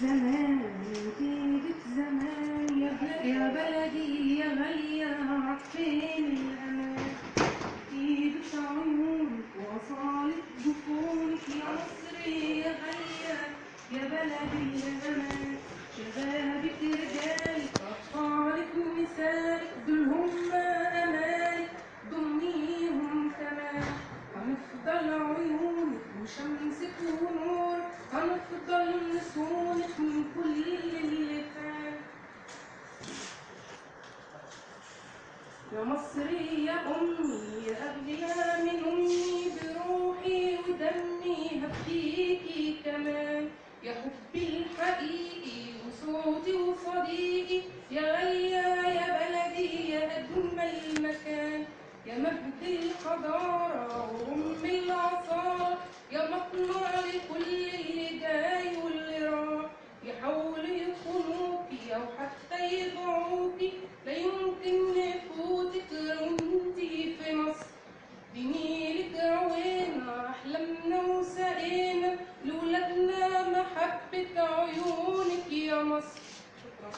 زمان طيبة زمان يا بلدي يا غالية عطفين الأمان. طيبة عيونك وأصالة جفونك يا مصر يا غالية يا بلدي يا أمان. شبابك رجالك أطفالك نسائك دول هم أمالك ضميهم كمان. هنفضل عيونك وشمسك ونورك هنفضل نصونك من كل اللي فات. يا مصري يا أمي يا أغلى من أمي بروحي ودمي هفديكي كمان. يا حبي الحقيقي وصوتي وصديقي يا غالية يا بلدي يا أجمل مكان. يا مجد الحضارة وأم الآثار يا مطمع لكل اللي جاي واللي راح. يحاولوا يخونوكي أو حتى يبيعوكي لا يمكن نفوتك وانتي في مصر. بنيلك روينا أحلامنا وسقينا لولادنا محبة عيونك يا مصر. شكرا.